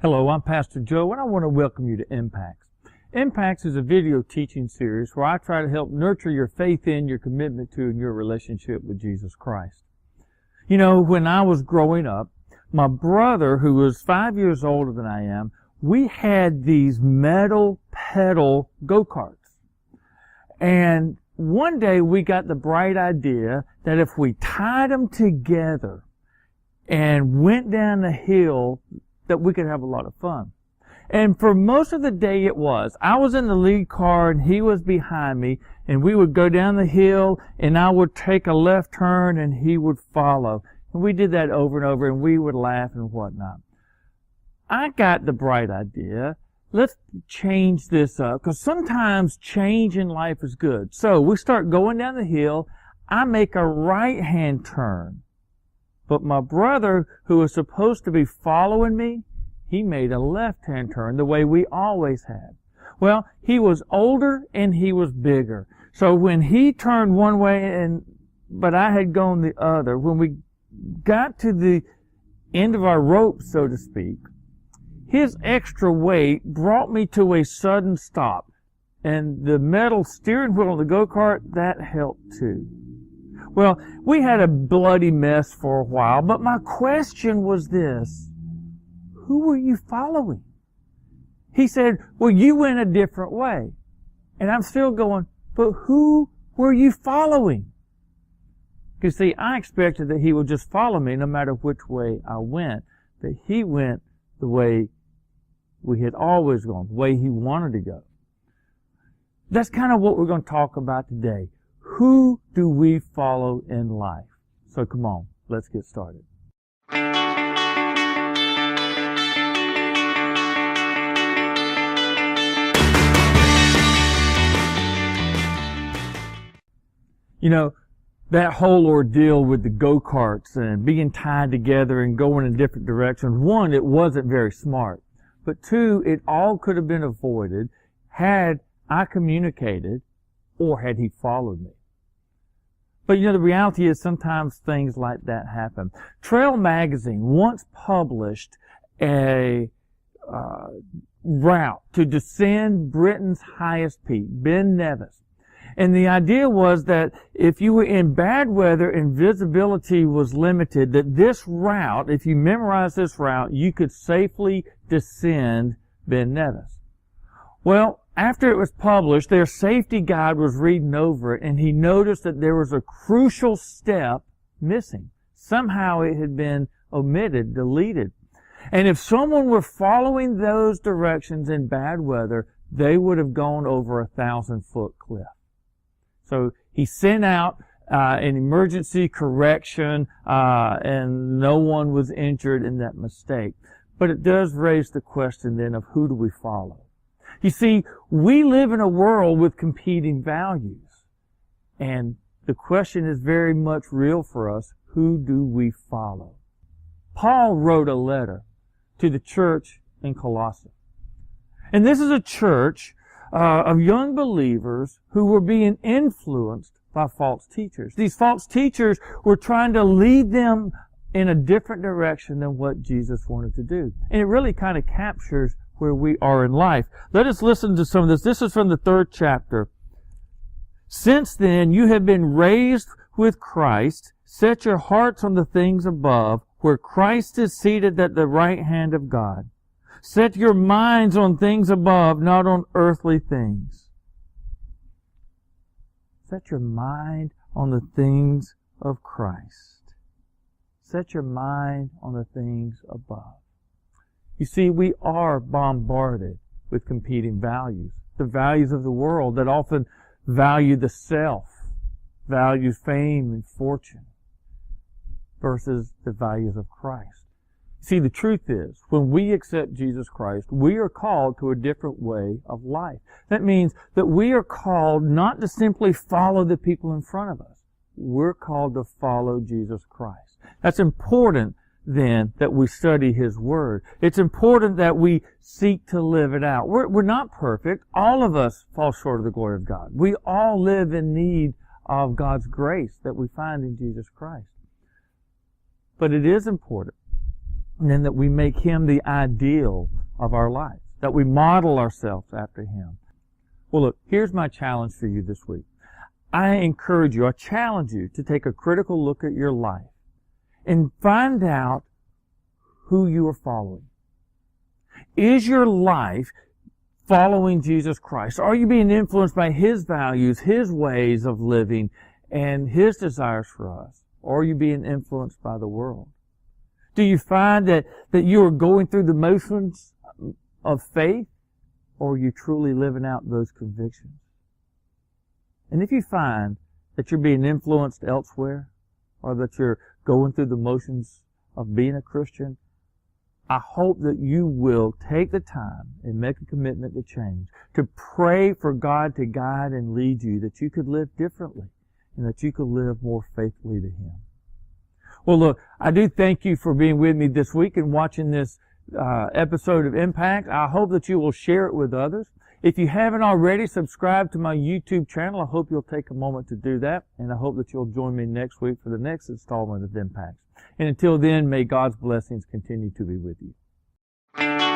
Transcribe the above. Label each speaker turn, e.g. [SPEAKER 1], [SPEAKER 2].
[SPEAKER 1] Hello, I'm Pastor Joe, and I want to welcome you to Impacts. Impacts is a video teaching series where I try to help nurture your faith in, your commitment to, and your relationship with Jesus Christ. You know, when I was growing up, my brother, who was 5 years older than I am, we had these metal pedal go-karts. And one day we got the bright idea that if we tied them together and went down the hill, that we could have a lot of fun. And for most of the day it was. I was in the lead car and he was behind me, and we would go down the hill and I would take a left turn and he would follow. And we did that over and over and we would laugh and whatnot. I got the bright idea. Let's change this up, because sometimes change in life is good. So we start going down the hill. I make a right-hand turn. But my brother, who was supposed to be following me, he made a left-hand turn the way we always had. Well, he was older and he was bigger. So when he turned one way but I had gone the other, when we got to the end of our rope, so to speak, his extra weight brought me to a sudden stop. And the metal steering wheel on the go-kart, that helped too. Well, we had a bloody mess for a while, but my question was this: who were you following? He said, well, you went a different way. And I'm still going, but who were you following? Because see, I expected that he would just follow me no matter which way I went. But he went the way we had always gone, the way he wanted to go. That's kind of what we're going to talk about today. Who do we follow in life? So come on, let's get started. You know, that whole ordeal with the go-karts and being tied together and going in different directions, one, it wasn't very smart. But two, it all could have been avoided had I communicated or had he followed me. But you know, the reality is sometimes things like that happen. Trail Magazine once published a route to descend Britain's highest peak, Ben Nevis. And the idea was that if you were in bad weather and visibility was limited, that this route, if you memorize this route, you could safely descend Ben Nevis. Well, after it was published, their safety guide was reading over it, and he noticed that there was a crucial step missing. Somehow it had been omitted, deleted. And if someone were following those directions in bad weather, they would have gone over a 1,000-foot cliff. So he sent out an emergency correction, and no one was injured in that mistake. But it does raise the question then of who do we follow? You see, we live in a world with competing values. And the question is very much real for us. Who do we follow? Paul wrote a letter to the church in Colossae. And this is a church of young believers who were being influenced by false teachers. These false teachers were trying to lead them in a different direction than what Jesus wanted to do. And it really kind of captures where we are in life. Let us listen to some of this. This is from the 3rd chapter. Since then, you have been raised with Christ. Set your hearts on the things above, where Christ is seated at the right hand of God. Set your minds on things above, not on earthly things. Set your mind on the things of Christ. Set your mind on the things above. You see, we are bombarded with competing values. The values of the world that often value the self, value fame and fortune, versus the values of Christ. See, the truth is, when we accept Jesus Christ, we are called to a different way of life. That means that we are called not to simply follow the people in front of us. We're called to follow Jesus Christ. That's important then that we study His Word. It's important that we seek to live it out. We're not perfect. All of us fall short of the glory of God. We all live in need of God's grace that we find in Jesus Christ. But it is important then that we make Him the ideal of our lives, that we model ourselves after Him. Well, look, here's my challenge for you this week. I encourage you, I challenge you to take a critical look at your life and find out who you are following. Is your life following Jesus Christ? Are you being influenced by His values, His ways of living, and His desires for us? Or are you being influenced by the world? Do you find that you are going through the motions of faith, or are you truly living out those convictions? And if you find that you're being influenced elsewhere, or that you're going through the motions of being a Christian, I hope that you will take the time and make a commitment to change, to pray for God to guide and lead you, that you could live differently and that you could live more faithfully to Him. Well, look, I do thank you for being with me this week and watching this episode of Impact. I hope that you will share it with others. If you haven't already subscribed to my YouTube channel, I hope you'll take a moment to do that, and I hope that you'll join me next week for the next installment of Impact. And until then, may God's blessings continue to be with you.